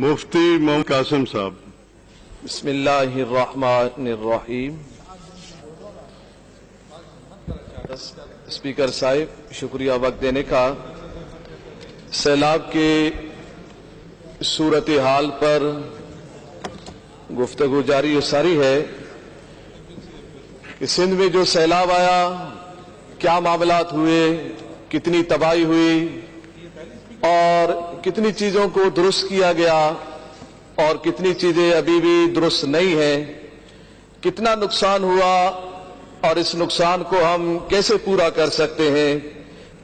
मुफ्ती मोहम्मद कासिम साहब। बिस्मिल्लाहिर्रहमानिर्रहीम। स्पीकर साहिब, शुक्रिया वक्त देने का। सैलाब के सूरत हाल पर गुफ्तगू जारी सारी है कि सिंध में जो सैलाब आया, क्या मामलात हुए, कितनी तबाही हुई और कितनी चीजों को दुरुस्त किया गया और कितनी चीजें अभी भी दुरुस्त नहीं है, कितना नुकसान हुआ और इस नुकसान को हम कैसे पूरा कर सकते हैं,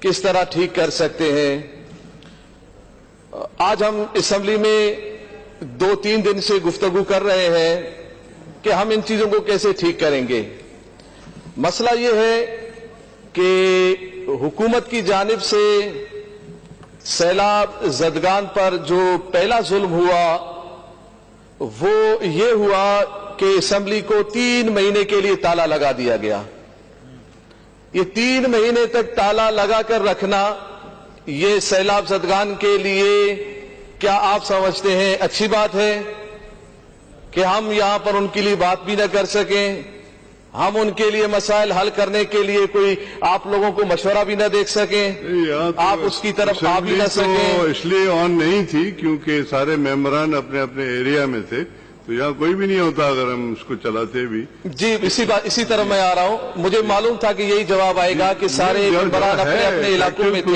किस तरह ठीक कर सकते हैं। आज हम असेंबली में 2-3 दिन से गुफ्तगू कर रहे हैं कि हम इन चीजों को कैसे ठीक करेंगे। मसला यह है कि हुकूमत की जानिब से सैलाब ज़दगान पर जो पहला जुल्म हुआ वो ये हुआ कि असेंबली को 3 महीने के लिए ताला लगा दिया गया। ये 3 महीने तक ताला लगा कर रखना, ये सैलाब ज़दगान के लिए क्या आप समझते हैं अच्छी बात है कि हम यहां पर उनके लिए बात भी न कर सकें, हम उनके लिए मसाइल हल करने के लिए कोई आप लोगों को मशवरा भी न देख सकें, आप उसकी तरफ आ भी न सकें। इसलिए ऑन नहीं थी क्योंकि सारे मेंबरान अपने अपने एरिया में थे, तो यहाँ कोई भी नहीं होता अगर हम उसको चलाते भी। जी, इसी तरह मैं आ रहा हूँ। मुझे मालूम था कि यही जवाब आएगा कि सारे मेंबरान अपने अपने इलाकों में थे।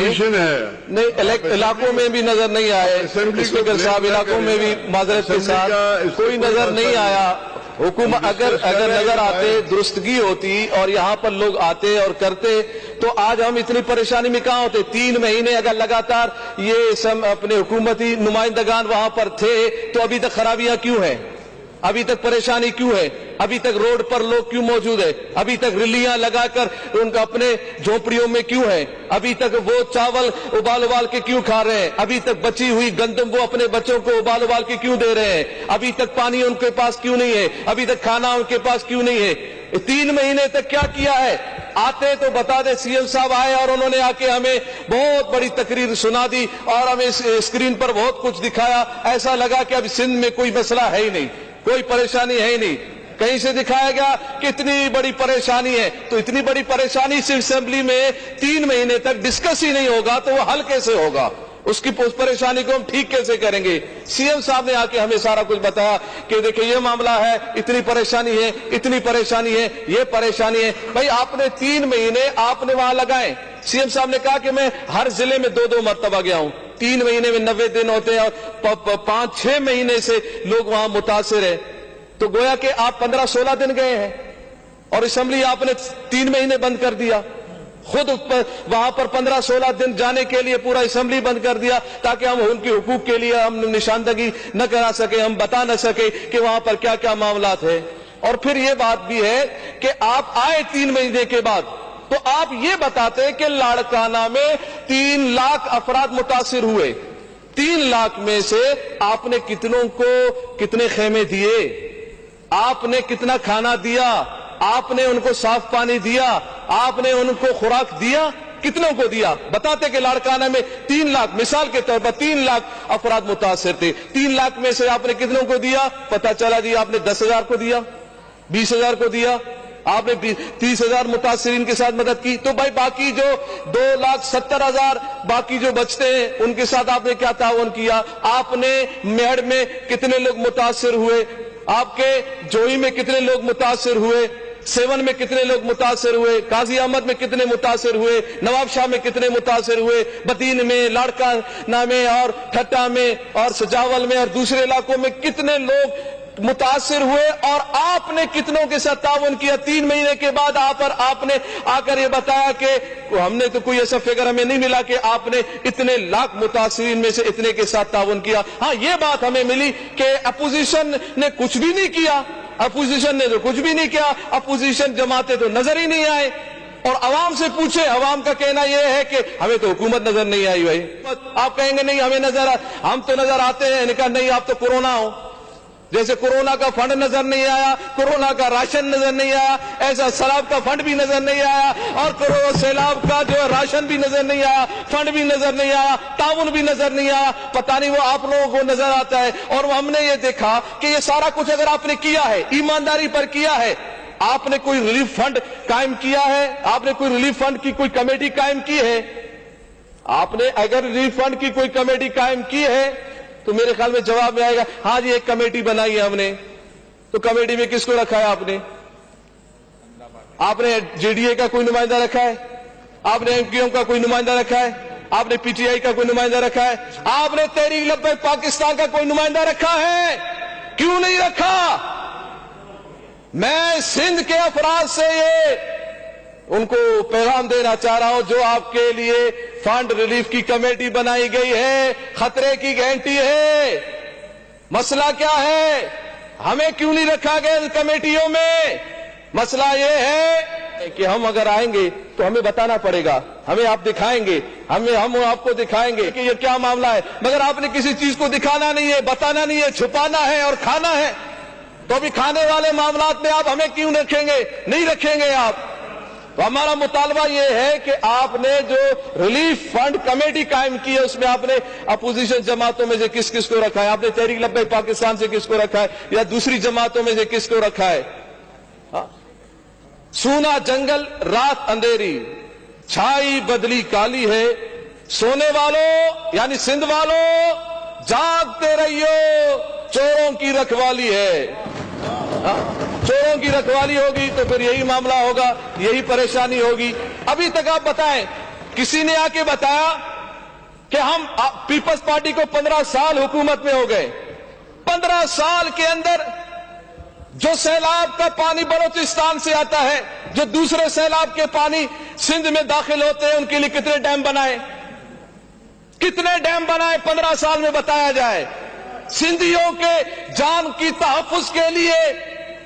नहीं, इलाकों में भी नजर नहीं आए। स्पीकर साहब, इलाकों में भी माजरत के साथ कोई नजर नहीं आया। हुकूमत अगर नजर आते, दुरुस्तगी होती और यहाँ पर लोग आते और करते तो आज हम इतनी परेशानी में कहाँ होते। 3 महीने अगर लगातार ये सब अपने हुकूमती नुमाइंदगान वहां पर थे तो अभी तक खराबियां क्यों हैं, अभी तक परेशानी क्यों है, अभी तक रोड पर लोग क्यों मौजूद है, अभी तक रिलियां लगाकर उनका अपने झोपड़ियों में क्यों है, अभी तक वो चावल उबाल के क्यों खा रहे हैं, अभी तक बची हुई गंदम वो अपने बच्चों को उबाल के क्यों दे रहे हैं, अभी तक पानी उनके पास क्यों नहीं है, अभी तक खाना उनके पास क्यों नहीं है। 3 महीने तक क्या किया है? आते तो बता दे। सीएम साहब आए और उन्होंने आके हमें बहुत बड़ी तकरीर सुना दी और हमें स्क्रीन पर बहुत कुछ दिखाया। ऐसा लगा कि अब सिंध में कोई मसला है ही नहीं, कोई परेशानी है ही नहीं। कहीं से दिखाया गया कि इतनी बड़ी परेशानी है, तो इतनी बड़ी परेशानी सिर्फ असेंबली में 3 महीने तक डिस्कस ही नहीं होगा तो वो हल कैसे होगा, उसकी परेशानी को हम ठीक कैसे करेंगे। सीएम साहब ने आके हमें सारा कुछ बताया कि देखिए ये मामला है, इतनी परेशानी है, इतनी परेशानी है, ये परेशानी है। भाई आपने 3 महीने आपने वहां लगाए। सीएम साहब ने कहा कि मैं हर जिले में 2-2 मरतबा गया हूं। 3 महीने में 90 दिन होते हैं और 5-6 महीने से लोग वहां मुतासिर है, तो गोया कि आप 15-16 दिन गए हैं और असेंबली आपने 3 महीने बंद कर दिया। खुद वहां पर 15-16 दिन जाने के लिए पूरा असेंबली बंद कर दिया ताकि हम उनके हुकूक के लिए हम निशानदगी न करा सके, हम बता न सके कि वहां पर क्या क्या मामलात है। और फिर यह बात भी है कि आप आए 3 महीने के बाद तो आप ये बताते कि लाड़काना में 3 लाख अफराद मुतासिर हुए। 3 लाख में से आपने कितनों को कितने खेमे दिए, आपने कितना खाना दिया, आपने उनको साफ पानी दिया, आपने उनको खुराक दिया, कितनों को दिया? बताते कि लाड़काना में 3 लाख, मिसाल के तौर पर 3 लाख अफराद मुतासिर थे। 3 लाख में से आपने कितनों को दिया? पता चला जी आपने 10,000 को दिया, 20,000 को दिया, आपने 30,000 मुतासिरीन के साथ मदद की। तो भाई बाकी जो 2,70,000 बाकी जो बचते हैं उनके साथ आपने क्या ताउन किया? आपने मेहड़ में कितने लोग मुतासिर हुए, आपके जोई में कितने लोग मुतासिर हुए, सेवन में कितने लोग मुतासिर हुए, काजी अहमद में कितने मुतासिर हुए, नवाब शाह में कितने मुतासिर हुए, बदीन में, लाड़काना में और ठट्टा में और सजावल में और दूसरे इलाकों में कितने लोग मुतासिर हुए और आपने कितनों के साथ ताउन किया? 3 महीने के बाद आपने आकर ये बताया कि हमने तो कोई ऐसा फिगर हमें नहीं मिला कि आपने इतने लाख मुतासिरीन में से इतने के साथ ताउन किया। हाँ, ये बात हमें मिली कि अपोजिशन ने कुछ भी नहीं किया, अपोजिशन ने तो कुछ भी नहीं किया, अपोजिशन जमाते तो नजर ही नहीं आए। और अवाम से पूछे, अवाम का कहना यह है कि हमें तो हुकूमत नजर नहीं आई। भाई आप कहेंगे नहीं हमें हम तो नजर आते हैं, इनका नहीं आप तो कोरोना हो। जैसे कोरोना का फंड नजर नहीं आया, कोरोना का राशन नजर नहीं आया, ऐसा सैलाब का फंड भी नजर नहीं आया, और कोरोना सैलाब का जो राशन भी नजर नहीं आया, फंड भी नजर नहीं आया, ताउन भी नजर नहीं आया। पता नहीं वो आप लोगों को नजर आता है। और हमने ये देखा कि ये सारा कुछ अगर आपने किया है, ईमानदारी पर किया है, आपने कोई रिलीफ फंड कायम किया है, आपने कोई रिलीफ फंड की कोई कमेटी कायम की है, आपने अगर रिलीफ फंड की कोई कमेटी कायम की है तो मेरे ख्याल में जवाब में आएगा, हाँ जी एक कमेटी बनाई है हमने। तो कमेटी में किसको रखा है आपने? आपने जेडीए का कोई नुमाइंदा रखा है, आपने एमक्यूएम का कोई नुमाइंदा रखा है, आपने पीटीआई का कोई नुमाइंदा रखा है, आपने तहरीक लब्बैक पाकिस्तान का कोई नुमाइंदा रखा है? क्यों नहीं रखा? मैं सिंध के अफराद से ये उनको पैगाम देना चाह रहा हूं, जो आपके लिए फंड रिलीफ की कमेटी बनाई गई है, खतरे की गारंटी है। मसला क्या है? हमें क्यों नहीं रखा गया इन कमेटियों में? मसला यह है कि हम अगर आएंगे तो हमें बताना पड़ेगा, हमें आप दिखाएंगे, हम आपको दिखाएंगे कि ये क्या मामला है। मगर आपने किसी चीज को दिखाना नहीं है, बताना नहीं है, छुपाना है और खाना है। तो अभी खाने वाले मामलात में आप हमें क्यों रखेंगे? नहीं रखेंगे आप। तो हमारा मुतालबा यह है कि आपने जो रिलीफ फंड कमेटी कायम की है उसमें आपने अपोजिशन जमातों में से किस किस को रखा है? आपने तहरीक लब्बैक पाकिस्तान से किसको रखा है, या दूसरी जमातों में से किसको रखा है? सूना जंगल रात अंधेरी, छाई बदली काली है, सोने वालों यानी सिंध वालों जागते रहियो, चोरों की रखवाली है। चोरों की रखवाली होगी तो फिर यही मामला होगा, यही परेशानी होगी। अभी तक आप बताएं, किसी ने आके बताया कि हम पीपल्स पार्टी को 15 साल हुकूमत में हो गए, 15 साल के अंदर जो सैलाब का पानी बलोचिस्तान से आता है, जो दूसरे सैलाब के पानी सिंध में दाखिल होते हैं, उनके लिए कितने डैम बनाए? कितने डैम बनाए 15 साल में बताया जाए। सिंधियों के जान की तहफ्फुज के लिए,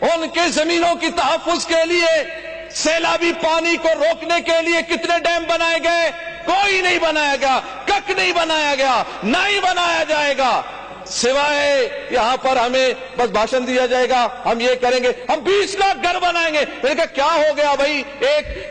उनके जमीनों की तहफ्फुज के लिए, सैलाबी पानी को रोकने के लिए कितने डैम बनाए गए? कोई नहीं बनाया गया, कक नहीं बनाया गया, नहीं बनाया जाएगा। सिवाय यहां पर हमें बस भाषण दिया जाएगा, हम ये करेंगे, हम 20 लाख घर बनाएंगे। मैंने कहा क्या हो गया भाई,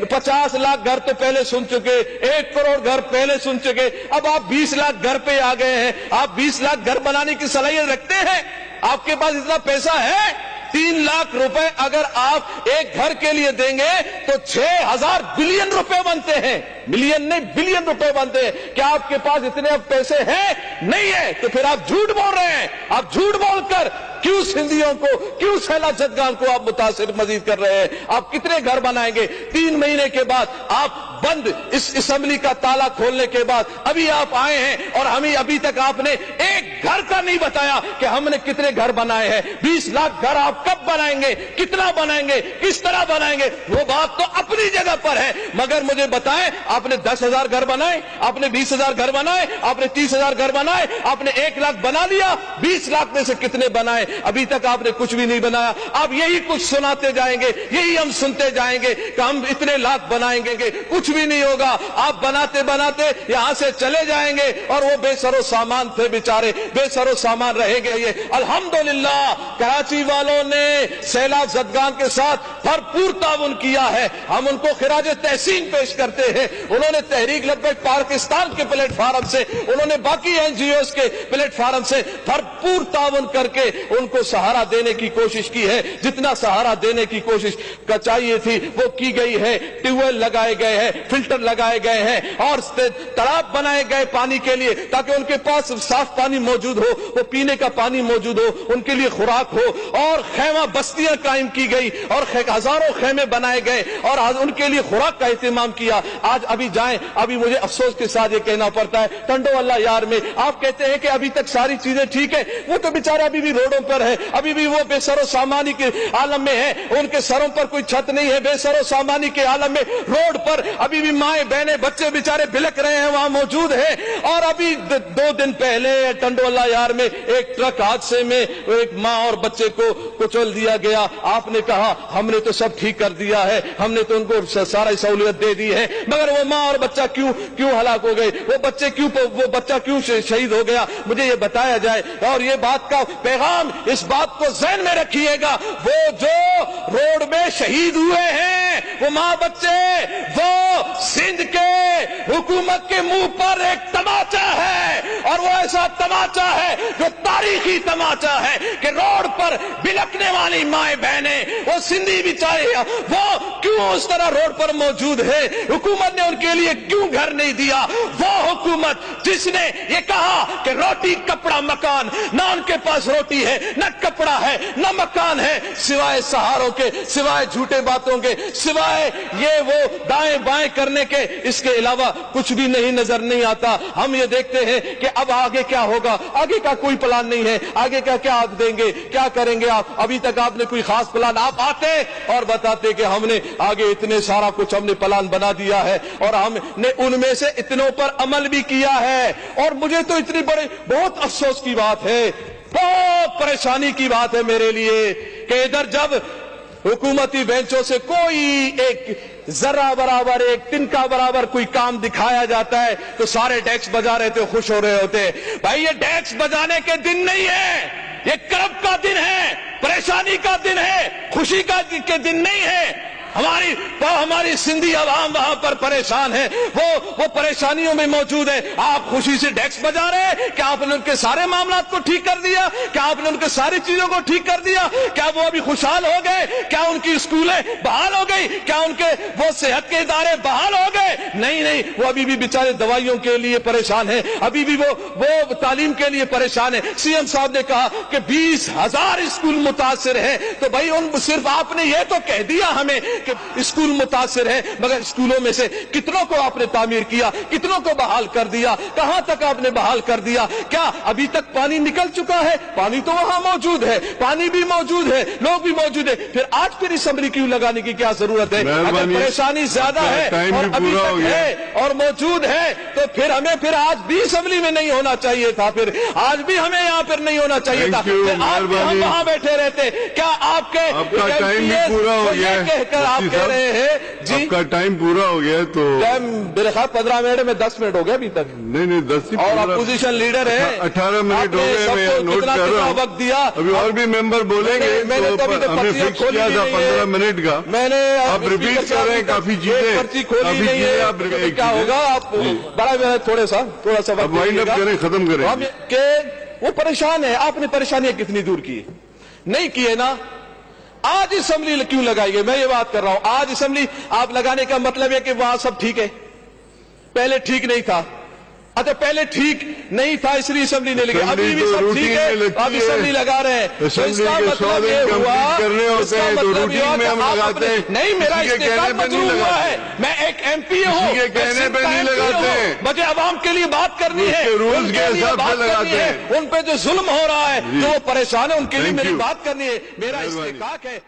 50 लाख घर तो पहले सुन चुके, 1 करोड़ घर पहले सुन चुके, अब आप 20 लाख घर पे आ गए हैं। आप 20 लाख घर बनाने की सलाहियत रखते हैं? आपके पास इतना पैसा है? 3 लाख रुपए अगर आप एक घर के लिए देंगे तो 6000 बिलियन रुपए बनते हैं। मिलियन नहीं, बिलियन रुपए बनते हैं। क्या आपके पास इतने अब पैसे हैं? नहीं है। तो फिर आप झूठ बोल रहे हैं। आप झूठ बोलकर क्यों सिंधियों को, क्यों सैलाब जदगान को आप मुतासिर मजीद कर रहे हैं? आप कितने घर बनाएंगे? 3 महीने के बाद आप बंद इस असेंबली का ताला खोलने के बाद अभी आप आए हैं और हमें अभी तक आपने एक घर का नहीं बताया कि हमने कितने घर बनाए हैं। 20 लाख घर आप कब बनाएंगे? कितना बनाएंगे? किस तरह बनाएंगे? वो बात तो अपनी जगह पर है, मगर मुझे बताएं, आपने 10,000 घर बनाए, आपने 20,000 घर बनाए, आपने 30,000 घर बनाए, आपने 1 लाख बना लिया, 20 लाख में से कितने बनाए? अभी तक आपने कुछ भी नहीं बनाया। आप यही कुछ सुनाते जाएंगे, यही हम सुनते जाएंगे कि हम इतने लाख बनाएंगे, कुछ भी नहीं होगा। आप बनाते बनाते यहां से चले जाएंगे और वो बेसरो सामान थे बेचारे, बेसरो सामान रहेंगे। ये अल्हम्दुलिल्लाह कराची वालों ने सैलाब जदगान के साथ भरपूर ताउन किया है, हम उनको खिराज तहसीन पेश करते हैं। उन्होंने तहरीक लब्बैक पाकिस्तान के प्लेटफार्म से, उन्होंने बाकी एनजीओ के प्लेटफार्म से भरपूर ताउन करके उनको सहारा देने की कोशिश की है। जितना सहारा देने की कोशिश चाहिए थी वो की गई है। ट्यूबवेल लगाए गए हैं, फिल्टर लगाए गए हैं और तालाब बनाए गए पानी के लिए, ताकि उनके पास साफ पानी मौजूद हो, वो पीने का पानी मौजूद हो, उनके लिए खुराक हो। और खैमा बस्तियां कायम की गई और हजारों खेमे बनाए गए और उनके लिए खुराक का इंतजाम किया। आज अभी जाएं, अभी मुझे अफसोस के साथ ये कहना पड़ता है, टंडो अल्लाह यार में आप कहते हैं कि अभी तक सारी चीजें ठीक है, वो तो बेचारे अभी भी रोडों पर है, अभी भी वो बेसरो सामानी के आलम में है, उनके सरों पर कोई छत नहीं है, बेसरो सामानी के आलम में रोड पर ابھی بھی مائیں بہنیں بچے بیچارے بلک رہے ہیں وہاں موجود ہیں. اور ابھی 2 دن پہلے ٹنڈولا یار میں ایک ٹرک حادثے میں ایک ماں اور بچے کو کچل دیا گیا. آپ نے کہا ہم نے تو سب ٹھیک کر دیا ہے, ہم نے تو ان کو ساری سہولت دے دی ہے, مگر وہ ماں اور بچہ کیوں ہلاک ہو گئے, وہ بچہ کیوں شہید ہو گیا, مجھے یہ بتایا جائے. اور یہ بات کا پیغام اس بات کو ذہن میں رکھیے گا, وہ جو روڈ میں شہید ہوئے ہیں وہ ماں بچے, وہ سندھ کے حکومت کے منہ پر ایک تماچا ہے, اور وہ ایسا تماچا ہے جو تاریخی تماچا ہے کہ روڈ پر بلکنے والی مائیں بہنیں, وہ سندھی بیچارے وہ کیوں اس طرح روڈ پر موجود ہے, حکومت نے ان کے لیے کیوں گھر نہیں دیا, وہ حکومت جس نے یہ کہا کہ روٹی کپڑا مکان, نہ ان کے پاس روٹی ہے, نہ کپڑا ہے, نہ مکان ہے, سوائے سہاروں کے, سوائے جھوٹے باتوں کے, سوائے یہ وہ دائیں بائیں کرنے کے, اس کے علاوہ کچھ بھی نہیں نظر نہیں آتا. ہم یہ دیکھتے ہیں کہ اب آگے کیا ہوگا, آگے کا کوئی پلان نہیں ہے, آگے کا کیا آپ دیں گے, کیا کریں گے آپ, ابھی تک آپ نے کوئی خاص پلان, آپ آتے اور بتاتے کہ ہم نے آگے اتنے سارا کچھ ہم نے پلان بنا دیا ہے اور ہم نے ان میں سے اتنوں پر عمل بھی کیا ہے. اور مجھے تو اتنی بہت افسوس کی بات ہے, بہت پریشانی کی بات ہے میرے لیے کہ ادھر جب حکومتی بینچوں سے کوئی ایک ذرہ برابر, ایک تنکا برابر کوئی کام دکھایا جاتا ہے تو سارے ڈیکس بجا رہے تھے, خوش ہو رہے ہوتے. بھائی یہ ڈیکس بجانے کے دن نہیں ہے, یہ کرب کا دن ہے, پریشانی کا دن ہے, خوشی کا کے دن نہیں ہے. ہماری سندھی عوام وہاں پر پریشان ہے, وہ پریشانیوں میں موجود ہے. آپ خوشی سے ڈیکس بجا رہے ہیں, کیا آپ نے ان کے سارے معاملات کو ٹھیک کر دیا, کیا آپ نے ان کے ساری چیزوں کو ٹھیک کر دیا, کیا وہ ابھی خوشحال ہو گئے, کیا ان کی اسکولیں بحال ہو گئی, کیا ان کے وہ صحت کے ادارے بحال ہو گئے؟ نہیں, وہ ابھی بھی بیچارے دوائیوں کے لیے پریشان ہیں, ابھی بھی وہ تعلیم کے لیے پریشان ہے. سی ایم صاحب نے کہا کہ 20,000 اسکول متاثر ہیں, تو بھائی صرف آپ نے یہ تو کہہ دیا ہمیں کہ اسکول متاثر ہے, مگر اسکولوں میں سے کتنوں کو آپ نے تعمیر کیا, کتنوں کو بحال کر دیا, کہاں تک آپ نے بحال کر دیا؟ کیا ابھی تک پانی نکل چکا ہے؟ پانی تو وہاں موجود ہے, پانی بھی موجود ہے, لوگ بھی موجود ہے, پھر اسمبلی کیوں لگانے کی کیا ضرورت ہے؟ اگر پریشانی زیادہ ہے اور ابھی تک ہے اور موجود ہے تو پھر ہمیں آج بھی اسمبلی میں نہیں ہونا چاہیے تھا, پھر آج بھی ہمیں یہاں پر نہیں ہونا چاہیے تھا, آج بھی ہم وہاں بیٹھے رہتے. کیا آپ کے ٹائم بھی پورا ہو گیا ہے, آپ کہہ رہے ہیں جی آپ کا ٹائم پورا ہو گیا, تو میرے خیال 15 منٹ میں 10 منٹ ہو گیا ابھی تک. نہیں 10 اور اپوزیشن لیڈر ہے, 18 منٹ ہو گئے, میں نوٹ کر رہا ہوں, وقت دیا. ابھی اور بھی ممبر بولیں گے, ہمیں فکس کیا تھا 15 منٹ کا, میں نے آپ ریپیٹ کر رہے ہیں کافی چیزیں, پرچی کھولی نہیں ہے, کیا ہوگا آپ بڑا تھوڑا سا وقت وائنڈ اپ کریں, ختم کریں. کہ وہ پریشان ہے, آپ نے پریشانیاں کتنی دور کی, نہیں کی ہے نا. آج اسمبلی کیوں لگائی گئی, میں یہ بات کر رہا ہوں, آج اسمبلی آپ لگانے کا مطلب ہے کہ وہاں سب ٹھیک ہے, پہلے ٹھیک نہیں تھا. اچھا پہلے ٹھیک نہیں تھا اس لیے اسمبلی نے لگی, ابھی بھی سب ٹھیک ہے, اب اسمبلی لگا رہے ہیں. تو اس کا مطلب یہ ہوا, نہیں میرا استعفا منظور ہوا ہے, میں ایک ایم پی ہوں, مجھے عوام کے لیے بات کرنی ہے, ان پہ جو ظلم ہو رہا ہے, جو پریشان ہے, ان کے لیے میری بات کرنی ہے, میرا استحقاق ہے.